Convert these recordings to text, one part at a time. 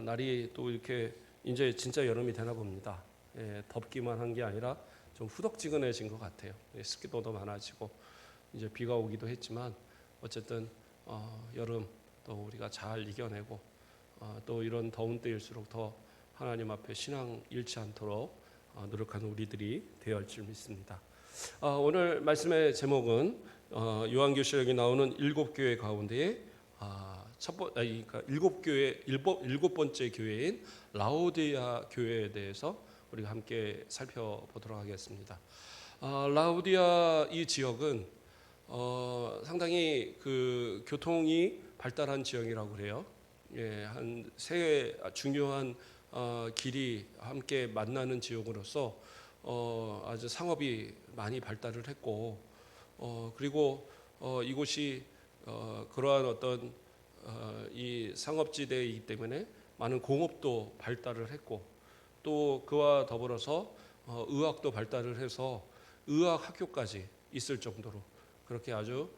날이 또 이렇게 이제 진짜 여름이 되나 봅니다. 덥기만 한 게 아니라 좀 후덥지근해진 것 같아요. 습기도 더 많아지고 이제 비가 오기도 했지만 어쨌든 여름 또 우리가 잘 이겨내고 또 이런 더운 때일수록 더 하나님 앞에 신앙 잃지 않도록 노력하는 우리들이 되어야 할 줄 믿습니다. 오늘 말씀의 제목은 요한계시록에 나오는 7교회 가운데 그러니까 일곱 번째 교회인 라오디아 교회에 대해서 우리가 함께 살펴보도록 하겠습니다. 라오디아 이 지역은 상당히 그 교통이 발달한 지역이라고 그래요. 한 세 중요한 길이 함께 만나는 지역으로서 아주 상업이 많이 발달을 했고 그리고 이곳이 그러한 어떤 이 상업지대이기 때문에 많은 공업도 발달을 했고 또 그와 더불어서 의학도 발달을 해서 의학 학교까지 있을 정도로 그렇게 아주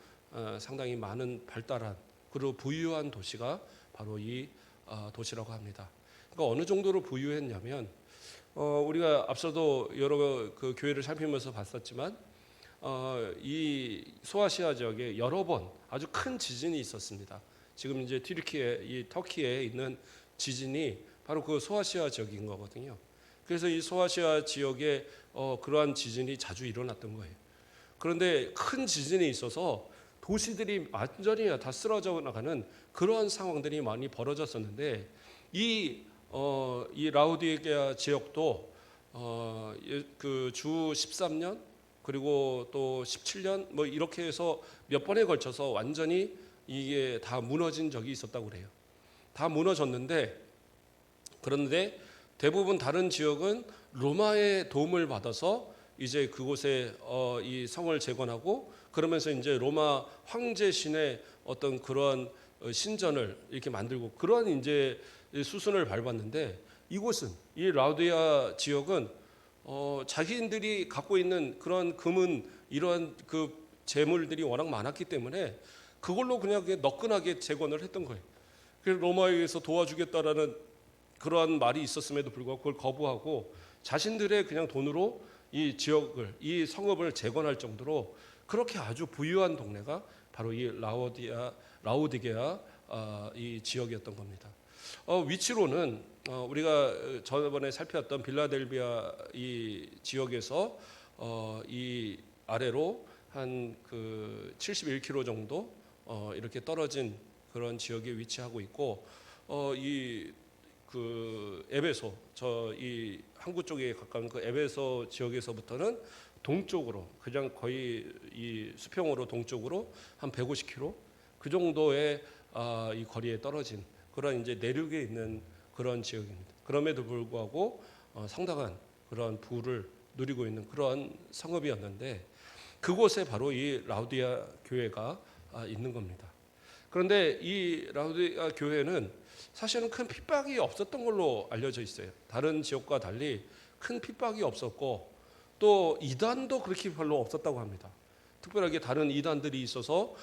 상당히 많은 발달한 그리고 부유한 도시가 바로 이 도시라고 합니다. 그러니까 어느 정도로 부유했냐면 우리가 앞서도 여러 그 교회를 살피면서 봤었지만 이 소아시아 지역에 여러 번 아주 큰 지진이 있었습니다. 지금 이제 이 터키에 있는 지진이 바로 그 소아시아 지역인 거거든요. 그래서 이 소아시아 지역에 그러한 지진이 자주 일어났던 거예요. 그런데 큰 지진이 있어서 도시들이 완전히 다 쓰러져 나가는 그러한 상황들이 많이 벌어졌었는데 이 라우디게아 지역도 그 주 13년 그리고 또 17년 뭐 이렇게 해서 몇 번에 걸쳐서 완전히 이게 다 무너진 적이 있었다고 그래요. 다 무너졌는데 그런데 대부분 다른 지역은 로마의 도움을 받아서 이제 그곳에 이 성을 재건하고 그러면서 이제 로마 황제신의 어떤 그러한 신전을 이렇게 만들고 그러한 이제 수순을 밟았는데 이곳은 이 라우디아 지역은 자기들이 갖고 있는 그런 금은 이러한 그 재물들이 워낙 많았기 때문에 그걸로 그냥 너끈하게 재건을 했던 거예요. 그래서 로마에 의해서 도와주겠다라는 그러한 말이 있었음에도 불구하고 그걸 거부하고 자신들의 그냥 돈으로 이 지역을 이 성읍을 재건할 정도로 그렇게 아주 부유한 동네가 바로 이 라오디게아 이 지역이었던 겁니다. 위치로는 우리가 저번에 살펴봤던 빌라델비아 이 지역에서 이 아래로 한 그 71km 정도 이렇게 떨어진 그런 지역에 위치하고 있고 이 그 에베소 이 항구 쪽에 가까운 그 에베소 지역에서부터는 동쪽으로 그냥 거의 이 수평으로 동쪽으로 한 150km 그 정도의 이 거리에 떨어진 그런 이제 내륙에 있는 그런 지역입니다. 그럼에도 불구하고 상당한 그런 부를 누리고 있는 그런 성읍이었는데 그곳에 바로 이 라우디아 교회가 있는 겁니다. 그런데 이 라우디아 교회는 사실은 큰 핍박이 없었던 걸로 알려져 있어요. 다른 지역과 달리 큰 핍박이 없었고 또 이단도 그렇게 별로 없었다고 합니다. 특별하게 다른 이단들이 있어서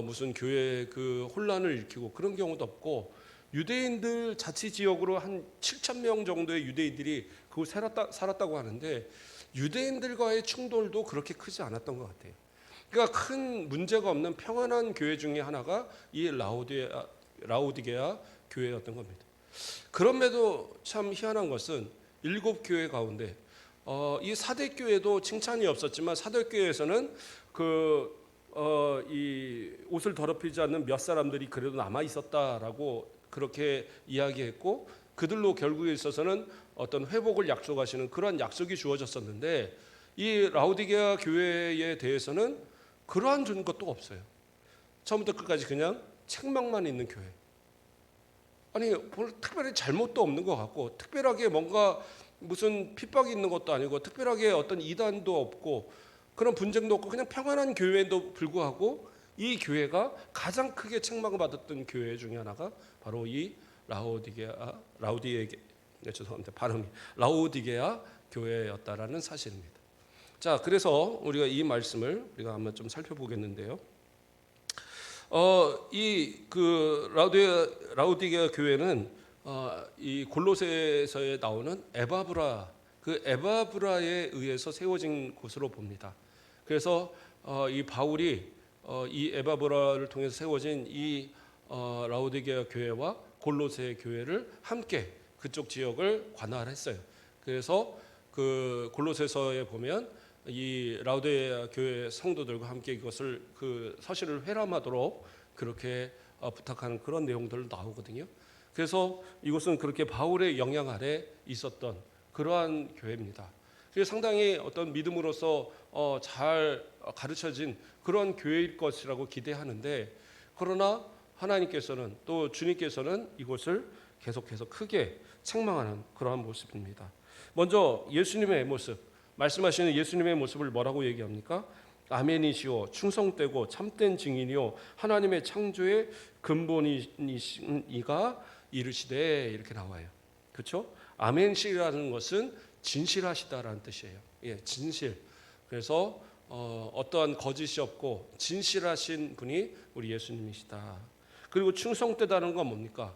무슨 교회 그 혼란을 일으키고 그런 경우도 없고 유대인들 자치 지역으로 한 7,000명 정도의 유대인들이 그곳 살았다고 하는데 유대인들과의 충돌도 그렇게 크지 않았던 것 같아요. 그러니까 큰 문제가 없는 평안한 교회 중에 하나가 이 라오디게아 교회였던 겁니다. 그럼에도 참 희한한 것은 7교회 가운데 이 사대교회도 칭찬이 없었지만 사대교회에서는 이 옷을 더럽히지 않는 몇 사람들이 그래도 남아 있었다라고 그렇게 이야기했고 그들로 결국에 있어서는 어떤 회복을 약속하시는 그런 약속이 주어졌었는데 이 라오디게아 교회에 대해서는 그러한 것도 없어요. 처음부터 끝까지 그냥 책망만 있는 교회. 아니 특별히 잘못도 없는 것 같고 특별하게 뭔가 무슨 핍박이 있는 것도 아니고 특별하게 어떤 이단도 없고 그런 분쟁도 없고 그냥 평안한 교회에도 불구하고 이 교회가 가장 크게 책망을 받았던 교회 중에 하나가 바로 이 라오디게아 교회였다라는 사실입니다. 자, 그래서 우리가 이 말씀을 우리가 한번 좀 살펴보겠는데요. 이 그 라우디게아 교회는 이 골로새서에 나오는 에바브라, 그 에바브라에 의해서 세워진 곳으로 봅니다. 그래서 이 바울이 이 에바브라를 통해서 세워진 이 라오디게아 교회와 골로새 교회를 함께 그쪽 지역을 관할했어요. 그래서 그 골로새서에 보면 이 라오디게아 교회 성도들과 함께 이것을 그 서신을 회람하도록 그렇게 부탁하는 그런 내용들도 나오거든요. 그래서 이곳은 그렇게 바울의 영향 아래 있었던 그러한 교회입니다. 그래서 상당히 어떤 믿음으로서 잘 가르쳐진 그런 교회일 것이라고 기대하는데, 그러나 하나님께서는 또 주님께서는 이곳을 계속해서 크게 책망하는 그러한 모습입니다. 먼저 예수님의 모습, 말씀하시는 예수님의 모습을 뭐라고 얘기합니까? 아멘이시오, 충성되고 참된 증인이요, 하나님의 창조의 근본이신 이가 이르시되, 이렇게 나와요. 그렇죠? 아멘이라는 것은 진실하시다라는 뜻이에요. 예, 진실. 그래서 어떠한 거짓이 없고 진실하신 분이 우리 예수님이시다. 그리고 충성되다는 건 뭡니까?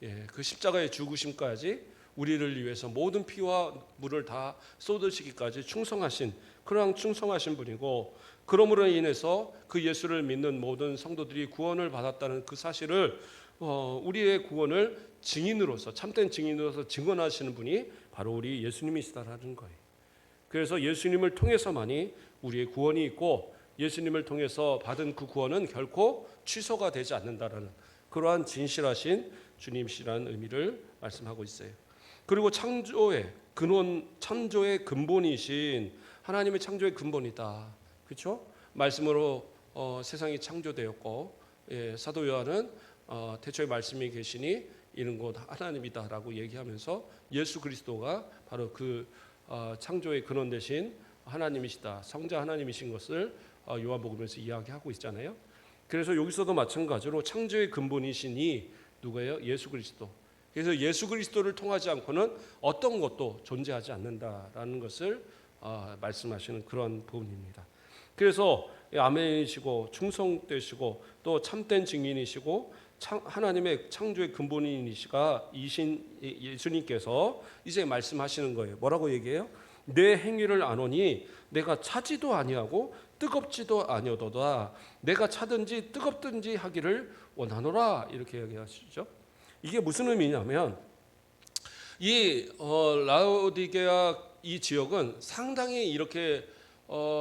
예, 그 십자가의 죽으심까지 우리를 위해서 모든 피와 물을 다 쏟으시기까지 충성하신, 그러한 충성하신 분이고, 그러므로 인해서 그 예수를 믿는 모든 성도들이 구원을 받았다는 그 사실을 우리의 구원을 증인으로서, 참된 증인으로서 증언하시는 분이 바로 우리 예수님이시다라는 거예요. 그래서 예수님을 통해서만이 우리의 구원이 있고, 예수님을 통해서 받은 그 구원은 결코 취소가 되지 않는다라는 그러한 진실하신 주님이시라는 의미를 말씀하고 있어요. 그리고 창조의 근원, 창조의 근본이신 하나님의 창조의 근본이다. 그렇죠? 말씀으로 세상이 창조되었고, 예, 사도 요한은 태초에 말씀이 계시니 이는 곧 하나님이다라고 얘기하면서 예수 그리스도가 바로 그 창조의 근원 되신 하나님이시다, 성자 하나님이신 것을 요한복음에서 이야기하고 있잖아요. 그래서 여기서도 마찬가지로 창조의 근본이시니 누구예요? 예수 그리스도. 그래서 예수 그리스도를 통하지 않고는 어떤 것도 존재하지 않는다라는 것을 말씀하시는 그런 부분입니다. 그래서 아멘이시고 충성되시고 또 참된 증인이시고 하나님의 창조의 근본이시가 이신 예수님께서 이제 말씀하시는 거예요. 뭐라고 얘기해요? 내 행위를 아노니 내가 차지도 아니하고 뜨겁지도 아니하도다. 내가 차든지 뜨겁든지 하기를 원하노라, 이렇게 얘기하시죠. 이게 무슨 의미냐면, 이 라오디게아 이 지역은 상당히 이렇게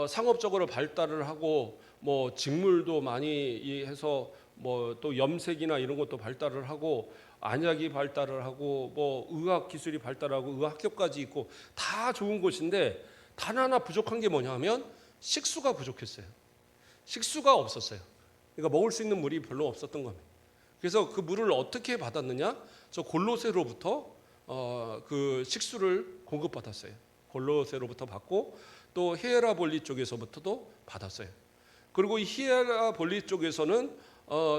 상업적으로 발달을 하고, 뭐 직물도 많이 해서 뭐 또 염색이나 이런 것도 발달을 하고, 안약이 발달을 하고, 뭐 의학 기술이 발달하고 의학 학교까지 있고 다 좋은 곳인데, 단 하나 부족한 게 뭐냐면 식수가 부족했어요. 식수가 없었어요. 그러니까 먹을 수 있는 물이 별로 없었던 겁니다. 그래서 그 물을 어떻게 받았느냐? 저 골로새로부터 그 식수를 공급받았어요. 골로새로부터 받고, 또 히에라볼리 쪽에서부터도 받았어요. 그리고 이 히에라볼리 쪽에서는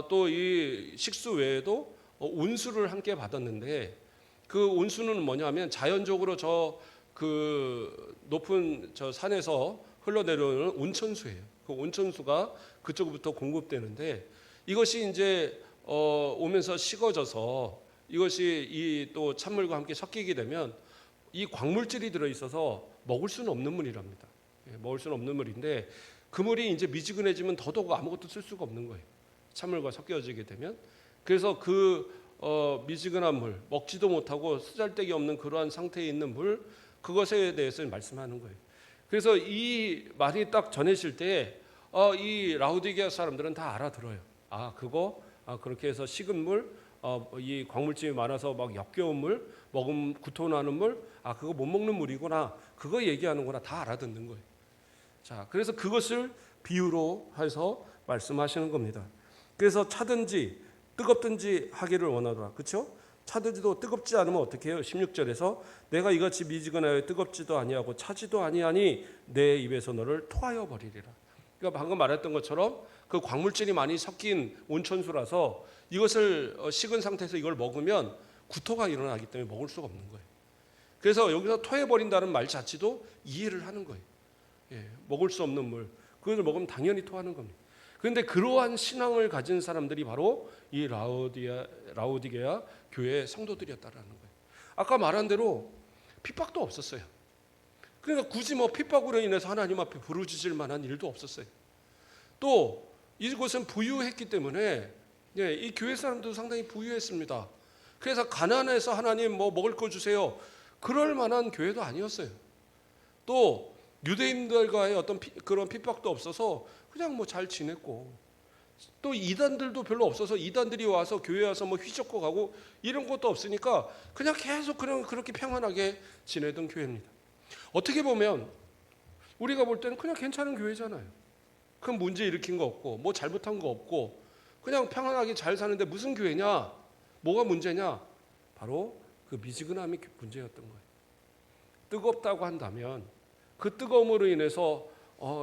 또 이 식수 외에도 온수를 함께 받았는데, 그 온수는 뭐냐면 자연적으로 저 그 높은 저 산에서 흘러내려오는 온천수예요. 그 온천수가 그쪽부터 공급되는데, 이것이 이제 오면서 식어져서 이것이 이 또 찬물과 함께 섞이게 되면 이 광물질이 들어 있어서 먹을 수는 없는 물이랍니다. 예, 먹을 수는 없는 물인데, 그 물이 이제 미지근해지면 더더욱 아무것도 쓸 수가 없는 거예요. 찬물과 섞여지게 되면. 그래서 그 미지근한 물, 먹지도 못하고 쓰잘데기 없는 그러한 상태에 있는 물, 그것에 대해서 말씀하는 거예요. 그래서 이 말이 딱 전해질 때 이 라오디게아 사람들은 다 알아들어요. 그거 그렇게 해서 식은 물, 이 광물질이 많아서 막 역겨운 물, 먹으면 구토나는 물, 그거 못 먹는 물이구나, 그거 얘기하는구나, 다 알아듣는 거예요. 자, 그래서 그것을 비유로 해서 말씀하시는 겁니다. 그래서 차든지 뜨겁든지 하기를 원하더라. 그렇죠? 차든지도 뜨겁지 않으면 어떻게 해요? 16절에서 내가 이같이 미지근하여 뜨겁지도 아니하고 차지도 아니하니 내 입에서 너를 토하여 버리리라. 그러니까 방금 말했던 것처럼 그 광물질이 많이 섞인 온천수라서 이것을 식은 상태에서 이걸 먹으면 구토가 일어나기 때문에 먹을 수가 없는 거예요. 그래서 여기서 토해버린다는 말 자체도 이해를 하는 거예요. 예, 먹을 수 없는 물, 그것을 먹으면 당연히 토하는 겁니다. 그런데 그러한 신앙을 가진 사람들이 바로 이 라오디게아 교회 성도들이었다라는 거예요. 아까 말한 대로 핍박도 없었어요. 그러니까 굳이 뭐 핍박으로 인해서 하나님 앞에 부르짖을 만한 일도 없었어요. 또 이곳은 부유했기 때문에 이 교회 사람도 상당히 부유했습니다. 그래서 가난해서 하나님 뭐 먹을 거 주세요, 그럴 만한 교회도 아니었어요. 또 유대인들과의 어떤 그런 핍박도 없어서 그냥 뭐 잘 지냈고, 또 이단들도 별로 없어서 이단들이 와서 교회 와서 뭐 휘젓고 가고 이런 것도 없으니까 그냥 계속 그렇게 평안하게 지내던 교회입니다. 어떻게 보면 우리가 볼 때는 그냥 괜찮은 교회잖아요. 큰 문제 일으킨 거 없고 뭐 잘못한 거 없고 그냥 평안하게 잘 사는데 무슨 교회냐? 뭐가 문제냐? 바로 그 미지근함이 문제였던 거예요. 뜨겁다고 한다면 그 뜨거움으로 인해서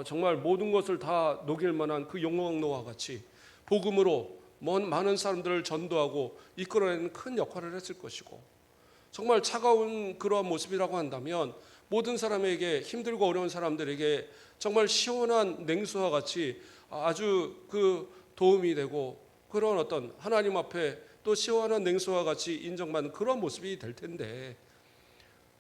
정말 모든 것을 다 녹일 만한 그 용광로와 같이 복음으로 많은 사람들을 전도하고 이끌어내는 큰 역할을 했을 것이고, 정말 차가운 그러한 모습이라고 한다면 모든 사람에게, 힘들고 어려운 사람들에게 정말 시원한 냉수와 같이 아주 그 도움이 되고, 그런 어떤 하나님 앞에 또 시원한 냉수와 같이 인정받는 그런 모습이 될 텐데,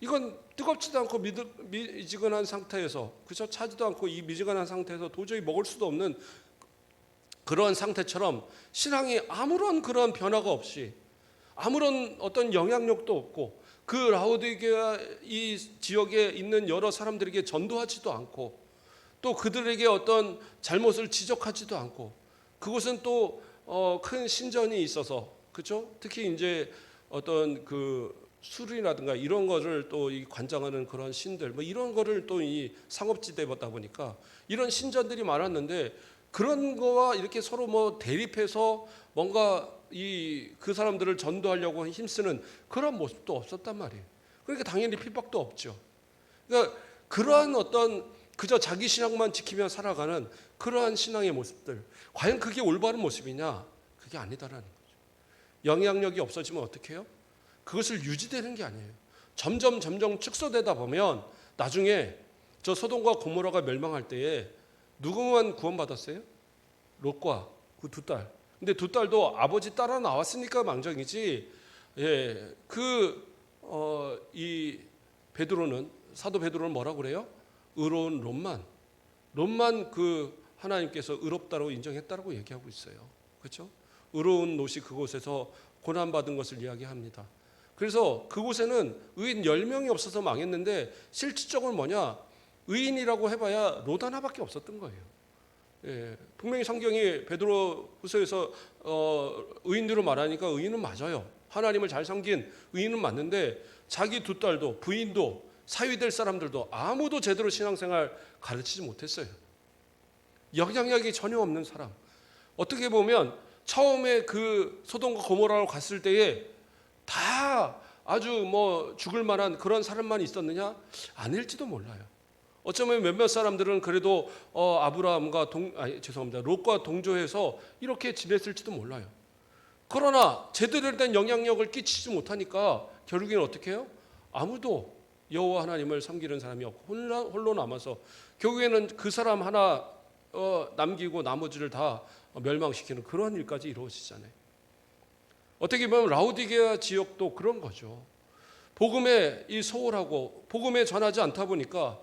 이건 뜨겁지도 않고 미지근한 상태에서, 그죠? 차지도 않고 이 미지근한 상태에서 도저히 먹을 수도 없는 그런 상태처럼 신앙이 아무런 그런 변화가 없이, 아무런 어떤 영향력도 없고, 그 라오디게아 이 지역에 있는 여러 사람들에게 전도하지도 않고, 또 그들에게 어떤 잘못을 지적하지도 않고, 그곳은 또 큰 신전이 있어서, 그렇죠? 특히 이제 어떤 그 술이라든가 이런 거를 또 이 관장하는 그런 신들, 뭐 이런 거를 또 이 상업지대다 보니까 이런 신전들이 많았는데, 그런 거와 이렇게 서로 뭐 대립해서 뭔가 그 사람들을 전도하려고 힘쓰는 그런 모습도 없었단 말이에요. 그러니까 당연히 핍박도 없죠. 그러니까 그러한 어떤 그저 자기 신앙만 지키며 살아가는 그러한 신앙의 모습들, 과연 그게 올바른 모습이냐? 그게 아니다라는 거죠. 영향력이 없어지면 어떻게 해요? 그것을 유지되는 게 아니에요. 점점 축소되다 보면 나중에 저 소돔과 고모라가 멸망할 때에 누구만 구원받았어요? 롯과 그 두 딸. 근데 두 딸도 아버지 따라 나왔으니까 망정이지. 이 베드로는, 사도 베드로는 뭐라고 그래요? 의로운 롯만 그 하나님께서 의롭다고 인정했다라고 얘기하고 있어요. 그렇죠? 의로운 롯이 그곳에서 고난받은 것을 이야기합니다. 그래서 그곳에는 의인 10명이 없어서 망했는데, 실질적으로 뭐냐? 의인이라고 해봐야 롯 하나밖에 없었던 거예요. 분명히 성경이 베드로후서에서 의인들을 말하니까 의인은 맞아요. 하나님을 잘 섬긴 의인은 맞는데, 자기 두 딸도 부인도 사위될 사람들도 아무도 제대로 신앙생활 가르치지 못했어요. 영향력이 전혀 없는 사람. 어떻게 보면 처음에 그 소돔과 고모라로 갔을 때에 다 아주 뭐 죽을 만한 그런 사람만 있었느냐? 아닐지도 몰라요. 어쩌면 몇몇 사람들은 그래도 아브라함과 롯과 동조해서 이렇게 지냈을지도 몰라요. 그러나 제대로 된 영향력을 끼치지 못하니까 결국에는 어떻게 해요? 아무도 여호와 하나님을 섬기는 사람이 없고 홀로 남아서 결국에는 그 사람 하나 남기고 나머지를 다 멸망시키는 그런 일까지 이루어지잖아요. 어떻게 보면 라오디게아 지역도 그런 거죠. 복음에 소홀하고 복음에 전하지 않다 보니까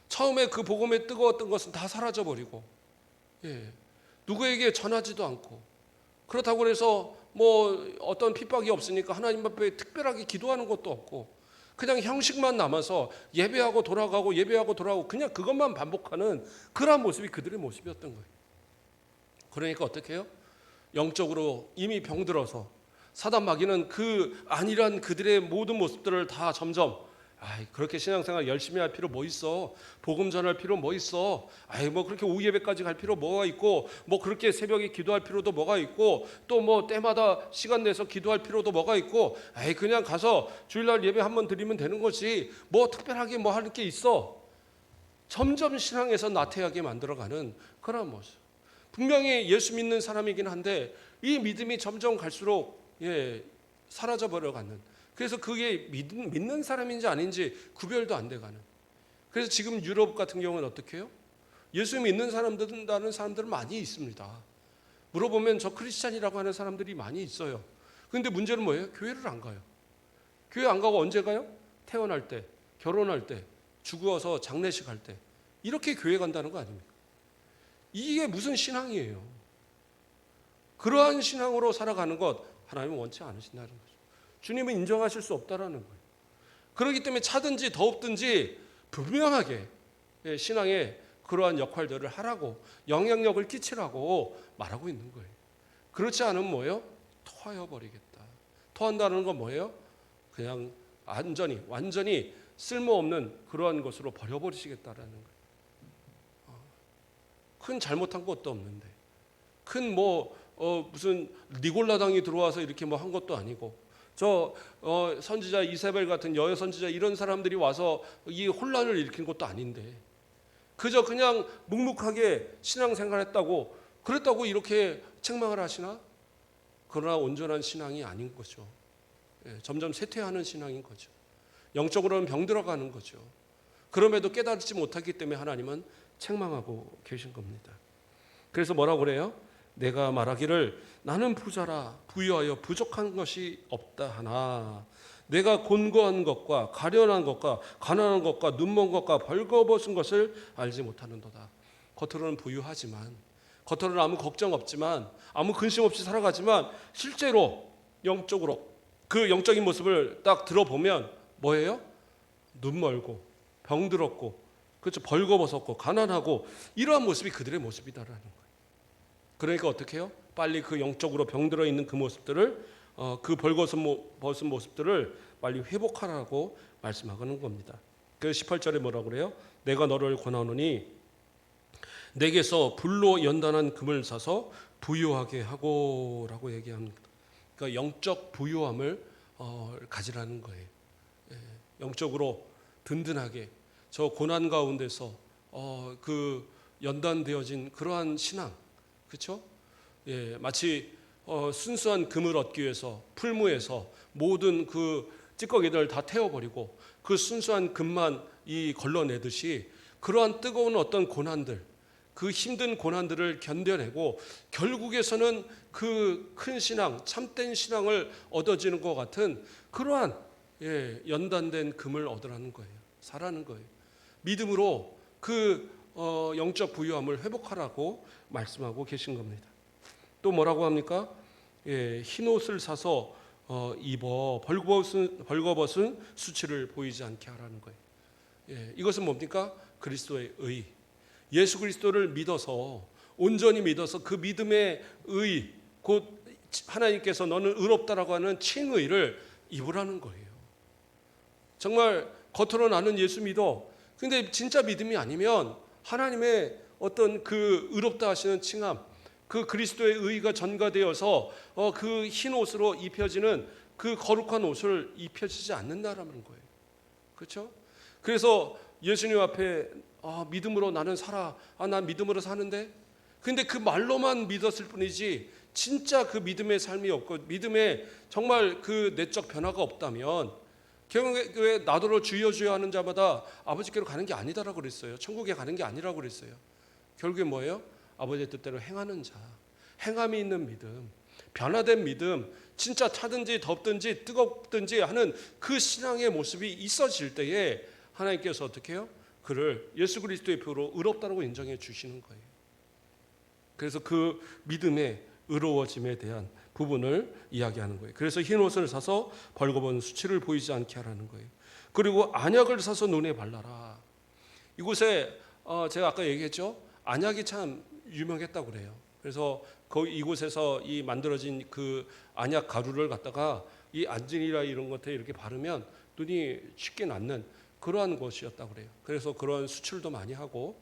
처음에 그 복음에 뜨거웠던 것은 다 사라져버리고, 누구에게 전하지도 않고, 그렇다고 해서 뭐 어떤 핍박이 없으니까 하나님 앞에 특별하게 기도하는 것도 없고, 그냥 형식만 남아서 예배하고 돌아가고 그냥 그것만 반복하는 그러한 모습이 그들의 모습이었던 거예요. 그러니까 어떻게 해요? 영적으로 이미 병들어서 사단 마귀는 그 안일한 그들의 모든 모습들을 다 점점, 그렇게 신앙생활 열심히 할 필요 뭐 있어? 복음 전할 필요 뭐 있어? 뭐 그렇게 오후 예배까지 갈 필요 뭐가 있고, 뭐 그렇게 새벽에 기도할 필요도 뭐가 있고, 또 뭐 때마다 시간 내서 기도할 필요도 뭐가 있고, 그냥 가서 주일날 예배 한번 드리면 되는 거지, 뭐 특별하게 뭐 할 게 있어? 점점 신앙에서 나태하게 만들어가는 그런 모습. 분명히 예수 믿는 사람이긴 한데 이 믿음이 점점 갈수록 사라져 버려가는, 그래서 그게 믿는 사람인지 아닌지 구별도 안 돼가는. 그래서 지금 유럽 같은 경우는 어떻게 해요? 예수 믿는 사람들은 많이 있습니다. 물어보면 저 크리스찬이라고 하는 사람들이 많이 있어요. 그런데 문제는 뭐예요? 교회를 안 가요. 교회 안 가고 언제 가요? 태어날 때, 결혼할 때, 죽어서 장례식 할 때. 이렇게 교회 간다는 거 아닙니까? 이게 무슨 신앙이에요? 그러한 신앙으로 살아가는 것 하나님은 원치 않으신다는 거죠. 주님은 인정하실 수 없다라는 거예요. 그렇기 때문에 차든지 더웁든지 분명하게 신앙의 그러한 역할들을 하라고, 영향력을 끼치라고 말하고 있는 거예요. 그렇지 않으면 뭐예요? 토하여 버리겠다. 토한다는 건 뭐예요? 그냥 완전히 쓸모없는 그러한 것으로 버려버리시겠다라는 거예요. 큰 잘못한 것도 없는데, 큰 무슨 니골라당이 들어와서 이렇게 한 것도 아니고, 선지자 이세벨 같은 여여 선지자 이런 사람들이 와서 이 혼란을 일으킨 것도 아닌데, 그저 그냥 묵묵하게 신앙생활했다고 그랬다고 이렇게 책망을 하시나? 그러나 온전한 신앙이 아닌 거죠. 점점 쇠퇴하는 신앙인 거죠. 영적으로는 병들어가는 거죠. 그럼에도 깨닫지 못하기 때문에 하나님은 책망하고 계신 겁니다. 그래서 뭐라고 그래요? 내가 말하기를 나는 부자라 부유하여 부족한 것이 없다 하나 내가 곤고한 것과 가련한 것과 가난한 것과 눈먼 것과 벌거벗은 것을 알지 못하는도다. 겉으로는 부유하지만, 겉으로는 아무 걱정 없지만, 아무 근심 없이 살아가지만 실제로 영적으로 그 영적인 모습을 딱 들어보면 뭐예요? 눈멀고 병들었고, 그렇죠, 벌거벗었고 가난하고 이러한 모습이 그들의 모습이다라는 거예요. 그러니까 어떻게 해요? 빨리 그 영적으로 병들어 있는 그 모습들을 그 벌거벗은 모습들을 빨리 회복하라고 말씀하는 겁니다. 그래서 18절에 뭐라고 그래요? 내가 너를 권하노니 내게서 불로 연단한 금을 사서 부유하게 하고라고 얘기합니다. 그러니까 영적 부유함을 가지라는 거예요. 영적으로 든든하게 저 고난 가운데서 그 연단되어진 그러한 신앙, 그렇죠? 마치 순수한 금을 얻기 위해서 풀무에서 모든 그 찌꺼기들을 다 태워버리고 그 순수한 금만 걸러내듯이 그러한 뜨거운 어떤 고난들, 그 힘든 고난들을 견뎌내고 결국에서는 그 큰 신앙, 참된 신앙을 얻어지는 것 같은 그러한 연단된 금을 얻으라는 거예요. 사라는 거예요. 믿음으로 그 영적 부유함을 회복하라고 말씀하고 계신 겁니다. 또 뭐라고 합니까? 흰 옷을 사서 입어 벌거벗은 수치를 보이지 않게 하라는 거예요. 이것은 뭡니까? 그리스도의 의. 예수 그리스도를 믿어서 온전히 믿어서 그 믿음의 의, 곧 하나님께서 너는 의롭다라고 하는 칭의를 입으라는 거예요. 정말 겉으로 나는 예수 믿어. 근데 진짜 믿음이 아니면 하나님의 어떤 그 의롭다 하시는 칭함, 그 그리스도의 의가 전가되어서 그 흰 옷으로 입혀지는 그 거룩한 옷을 입혀지지 않는다라는 거예요. 그렇죠? 그래서 예수님 앞에 믿음으로 나는 살아. 난 믿음으로 사는데. 근데 그 말로만 믿었을 뿐이지 진짜 그 믿음의 삶이 없고 믿음의 정말 그 내적 변화가 없다면 결국에 나더러 주여 주여 하는 자마다 아버지께로 가는 게 아니다라고 그랬어요. 천국에 가는 게 아니라고 그랬어요. 결국에 뭐예요? 아버지의 뜻대로 행하는 자, 행함이 있는 믿음, 변화된 믿음, 진짜 차든지 덥든지 뜨겁든지 하는 그 신앙의 모습이 있어질 때에 하나님께서 어떻게 해요? 그를 예수 그리스도의 표로 의롭다라고 인정해 주시는 거예요. 그래서 그 믿음의 의로워짐에 대한 부분을 이야기하는 거예요. 그래서 흰 옷을 사서 벌거벗은 수치를 보이지 않게 하라는 거예요. 그리고 안약을 사서 눈에 발라라. 이곳에 제가 아까 얘기했죠. 안약이 참 유명했다고 그래요. 그래서 이곳에서 이 만들어진 그 안약 가루를 갖다가 이 안진이라 이런 것에 이렇게 바르면 눈이 쉽게 낫는 그러한 것이었다고 그래요. 그래서 그런 수출도 많이 하고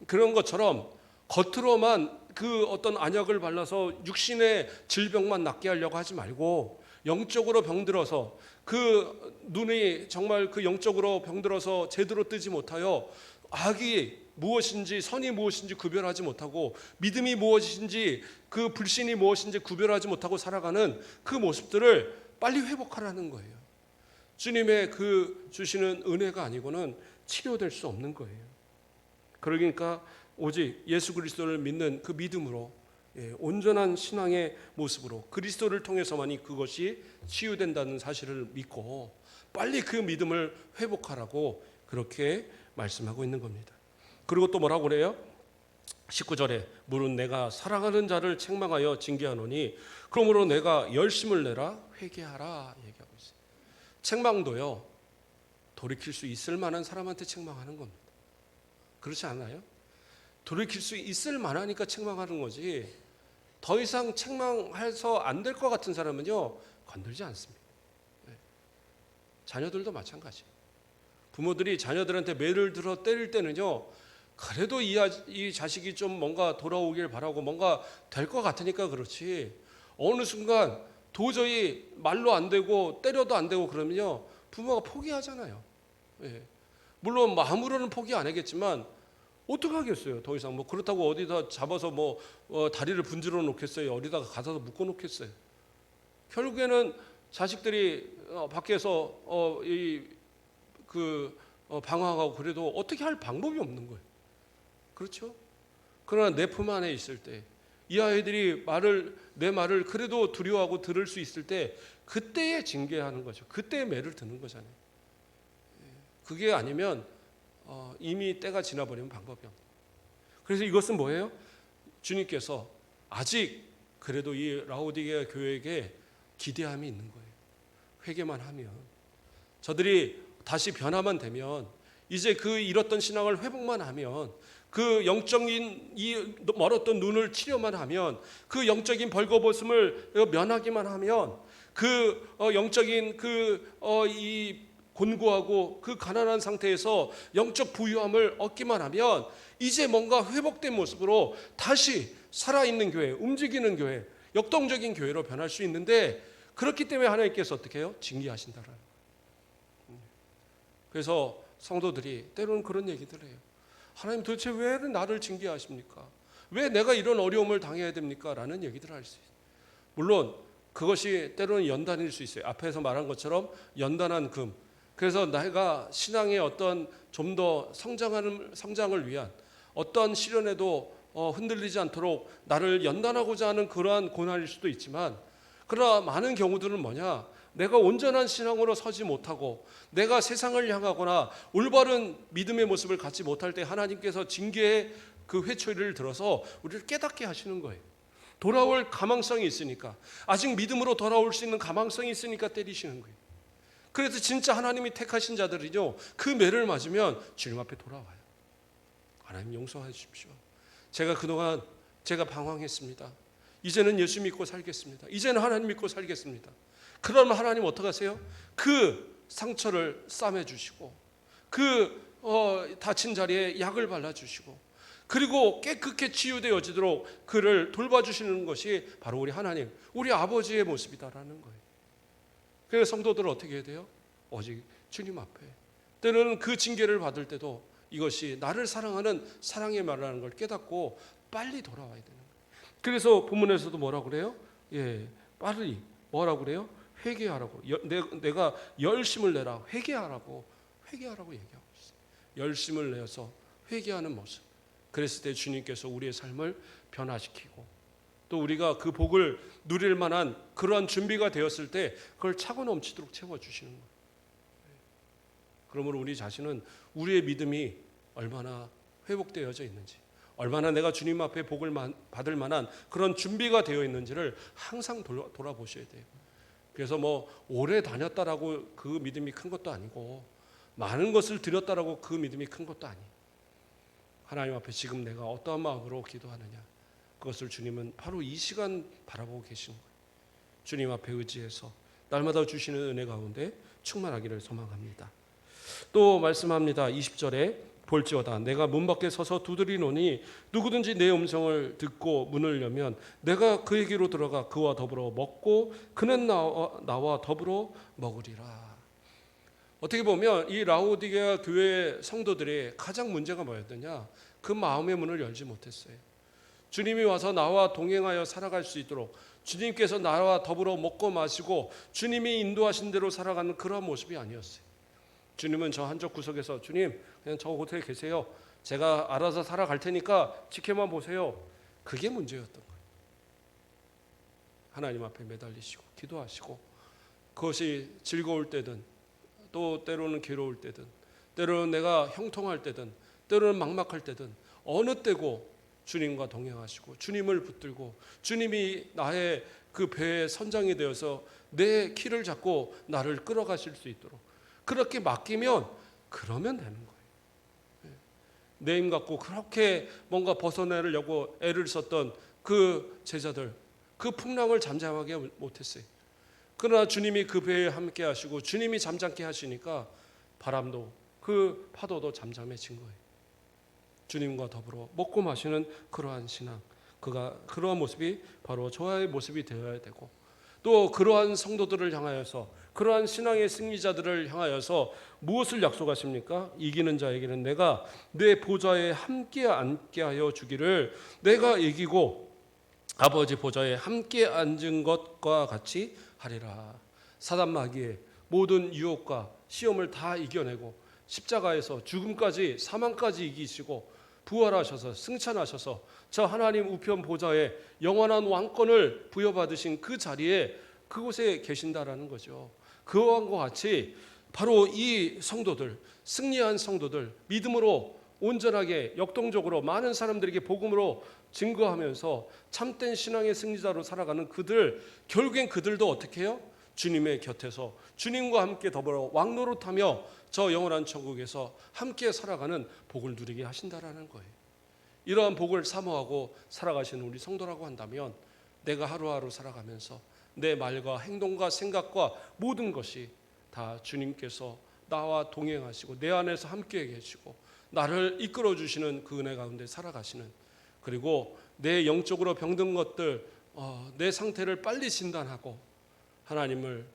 그런 것처럼 겉으로만 그 어떤 안약을 발라서 육신의 질병만 낫게 하려고 하지 말고 영적으로 병들어서 그 눈이 정말 그 영적으로 병들어서 제대로 뜨지 못하여 악이 무엇인지 선이 무엇인지 구별하지 못하고 믿음이 무엇인지 그 불신이 무엇인지 구별하지 못하고 살아가는 그 모습들을 빨리 회복하라는 거예요. 주님의 그 주시는 은혜가 아니고는 치료될 수 없는 거예요. 그러니까 오직 예수 그리스도를 믿는 그 믿음으로 온전한 신앙의 모습으로 그리스도를 통해서만이 그것이 치유된다는 사실을 믿고 빨리 그 믿음을 회복하라고 그렇게 말씀하고 있는 겁니다. 그리고 또 뭐라고 그래요? 19절에 물은 내가 사랑하는 자를 책망하여 징계하노니 그러므로 내가 열심을 내라 회개하라 얘기하고 있어요. 책망도요, 돌이킬 수 있을 만한 사람한테 책망하는 겁니다. 그렇지 않아요? 돌이킬 수 있을 만하니까 책망하는 거지, 더 이상 책망해서 안 될 것 같은 사람은요 건들지 않습니다. 자녀들도 마찬가지. 부모들이 자녀들한테 매를 들어 때릴 때는요, 그래도 이 자식이 좀 뭔가 돌아오길 바라고 뭔가 될 것 같으니까 그렇지, 어느 순간 도저히 말로 안 되고 때려도 안 되고 그러면요 부모가 포기하잖아요. 물론 마음으로는 포기 안 하겠지만 어떻게 하겠어요? 더 이상 뭐 그렇다고 어디다 잡아서 뭐 다리를 분질러 놓겠어요? 어디다가 가서 묶어 놓겠어요? 결국에는 자식들이 밖에서 방황하고 그래도 어떻게 할 방법이 없는 거예요. 그렇죠? 그러나 내 품 안에 있을 때, 이 아이들이 내 말을 그래도 두려워하고 들을 수 있을 때, 그때에 징계하는 거죠. 그때에 매를 드는 거잖아요. 그게 아니면 이미 때가 지나버리면 방법이 없는 거예요. 그래서 이것은 뭐예요? 주님께서 아직 그래도 이 라오디게아 교회에게 기대함이 있는 거예요. 회개만 하면, 저들이 다시 변화만 되면, 이제 그 잃었던 신앙을 회복만 하면, 그 영적인 이 멀었던 눈을 치료만 하면, 그 영적인 벌거벗음을 면하기만 하면, 그 영적인 이 곤고하고 그 가난한 상태에서 영적 부유함을 얻기만 하면 이제 뭔가 회복된 모습으로 다시 살아있는 교회, 움직이는 교회, 역동적인 교회로 변할 수 있는데, 그렇기 때문에 하나님께서 어떻게 해요? 징계하신다라는. 그래서 성도들이 때로는 그런 얘기들 해요. 하나님 도대체 왜 나를 징계하십니까? 왜 내가 이런 어려움을 당해야 됩니까? 라는 얘기들을 할 수 있어요. 물론 그것이 때로는 연단일 수 있어요. 앞에서 말한 것처럼 연단한 금. 그래서 내가 신앙의 어떤 좀 더 성장을 위한 어떤 시련에도 흔들리지 않도록 나를 연단하고자 하는 그러한 고난일 수도 있지만, 그러나 많은 경우들은 뭐냐? 내가 온전한 신앙으로 서지 못하고 내가 세상을 향하거나 올바른 믿음의 모습을 갖지 못할 때 하나님께서 징계의 그 회초리를 들어서 우리를 깨닫게 하시는 거예요. 돌아올 가망성이 있으니까, 아직 믿음으로 돌아올 수 있는 가망성이 있으니까 때리시는 거예요. 그래서 진짜 하나님이 택하신 자들이요, 그 매를 맞으면 주님 앞에 돌아와요. 하나님 용서해 주십시오. 제가 그동안 제가 방황했습니다. 이제는 예수 믿고 살겠습니다. 이제는 하나님 믿고 살겠습니다. 그러면 하나님 어떻게 하세요? 그 상처를 싸매 주시고, 그 다친 자리에 약을 발라 주시고, 그리고 깨끗게 치유되어지도록 그를 돌봐주시는 것이 바로 우리 하나님, 우리 아버지의 모습이다라는 거예요. 그래서 성도들은 어떻게 해야 돼요? 오직 주님 앞에, 때로는 그 징계를 받을 때도 이것이 나를 사랑하는 사랑의 말이라는 걸 깨닫고 빨리 돌아와야 되는 거예요. 그래서 본문에서도 뭐라고 그래요? 빨리 뭐라고 그래요? 회개하라고. 내가 열심을 내라. 회개하라고 얘기하고 있어요. 열심을 내서 회개하는 모습. 그랬을 때 주님께서 우리의 삶을 변화시키고, 또 우리가 그 복을 누릴 만한 그러한 준비가 되었을 때 그걸 차고 넘치도록 채워주시는 거예요. 그러므로 우리 자신은 우리의 믿음이 얼마나 회복되어져 있는지, 얼마나 내가 주님 앞에 복을 받을 만한 그런 준비가 되어 있는지를 항상 돌아보셔야 돼요. 그래서 뭐 오래 다녔다라고 그 믿음이 큰 것도 아니고, 많은 것을 드렸다라고 그 믿음이 큰 것도 아니에요. 하나님 앞에 지금 내가 어떠한 마음으로 기도하느냐, 그것을 주님은 바로 이 시간 바라보고 계시는 거예요. 주님 앞에 의지해서 날마다 주시는 은혜 가운데 충만하기를 소망합니다. 또 말씀합니다. 20절에 볼지어다 내가 문 밖에 서서 두드리노니 누구든지 내 음성을 듣고 문을 열면 내가 그에게로 들어가 그와 더불어 먹고 그는 나와 더불어 먹으리라. 어떻게 보면 이 라오디게아 교회 성도들의 가장 문제가 뭐였느냐? 그 마음의 문을 열지 못했어요. 주님이 와서 나와 동행하여 살아갈 수 있도록, 주님께서 나와 더불어 먹고 마시고 주님이 인도하신 대로 살아가는 그런 모습이 아니었어요. 주님은 저 한쪽 구석에서 주님 그냥 저 호텔에 계세요. 제가 알아서 살아갈 테니까 지켜만 보세요. 그게 문제였던 거예요. 하나님 앞에 매달리시고 기도하시고, 그것이 즐거울 때든 또 때로는 괴로울 때든 때로는 내가 형통할 때든 때로는 막막할 때든 어느 때고 주님과 동행하시고 주님을 붙들고 주님이 나의 그 배의 선장이 되어서 내 키를 잡고 나를 끌어가실 수 있도록 그렇게 맡기면 그러면 되는 거예요. 내 힘 갖고 그렇게 뭔가 벗어내려고 애를 썼던 그 제자들, 그 풍랑을 잠잠하게 못했어요. 그러나 주님이 그 배에 함께 하시고 주님이 잠잠케 하시니까 바람도 그 파도도 잠잠해진 거예요. 주님과 더불어 먹고 마시는 그러한 신앙, 그러한 모습이 바로 저와의 모습이 되어야 되고, 또 그러한 성도들을 향하여서, 그러한 신앙의 승리자들을 향하여서 무엇을 약속하십니까? 이기는 자에게는 내가 내 보좌에 함께 앉게 하여 주기를, 내가 이기고 아버지 보좌에 함께 앉은 것과 같이 하리라. 사단 마귀의 모든 유혹과 시험을 다 이겨내고 십자가에서 죽음까지, 사망까지 이기시고 부활하셔서 승천하셔서 저 하나님 우편 보좌에 영원한 왕권을 부여받으신 그 자리에, 그곳에 계신다라는 거죠. 그와 같이 바로 이 성도들, 승리한 성도들, 믿음으로 온전하게 역동적으로 많은 사람들에게 복음으로 증거하면서 참된 신앙의 승리자로 살아가는 그들, 결국엔 그들도 어떻게 해요? 주님의 곁에서 주님과 함께 더불어 왕노릇하며 저 영원한 천국에서 함께 살아가는 복을 누리게 하신다라는 거예요. 이러한 복을 사모하고 살아가시는 우리 성도라고 한다면, 내가 하루하루 살아가면서 내 말과 행동과 생각과 모든 것이 다 주님께서 나와 동행하시고 내 안에서 함께 계시고 나를 이끌어 주시는 그 은혜 가운데 살아가시는, 그리고 내 영적으로 병든 것들, 내 상태를 빨리 진단하고 하나님을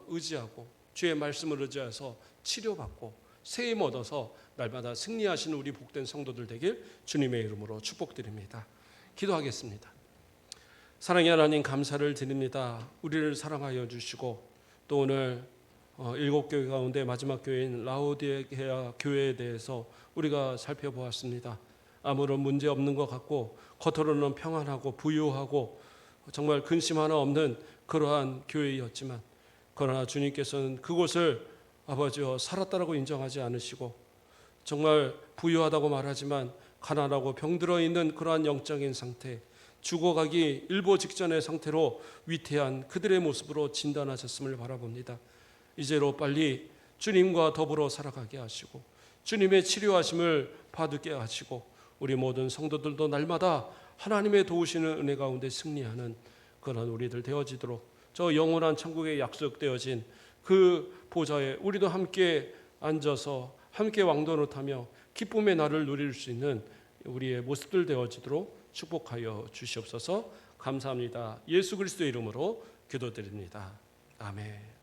의지하고 주의 말씀을 의지해서 치료받고 새 힘 얻어서 날마다 승리하시는 우리 복된 성도들 되길 주님의 이름으로 축복드립니다. 기도하겠습니다. 사랑의 하나님, 감사를 드립니다. 우리를 사랑하여 주시고 또 오늘 7교회 가운데 마지막 교회인 라오디게아 교회에 대해서 우리가 살펴보았습니다. 아무런 문제 없는 것 같고 겉으로는 평안하고 부유하고 정말 근심 하나 없는 그러한 교회였지만, 그러나 주님께서는 그곳을 아버지여 살았다라고 인정하지 않으시고, 정말 부유하다고 말하지만 가난하고 병들어 있는 그러한 영적인 상태, 죽어가기 일보 직전의 상태로 위태한 그들의 모습으로 진단하셨음을 바라봅니다. 이제로 빨리 주님과 더불어 살아가게 하시고 주님의 치료하심을 받게 하시고 우리 모든 성도들도 날마다 하나님의 도우시는 은혜 가운데 승리하는 그런 우리들 되어지도록, 저 영원한 천국에 약속되어진 그 보좌에 우리도 함께 앉아서 함께 왕노릇하며 기쁨의 날을 누릴 수 있는 우리의 모습들 되어지도록 축복하여 주시옵소서. 감사합니다. 예수 그리스도의 이름으로 기도드립니다. 아멘.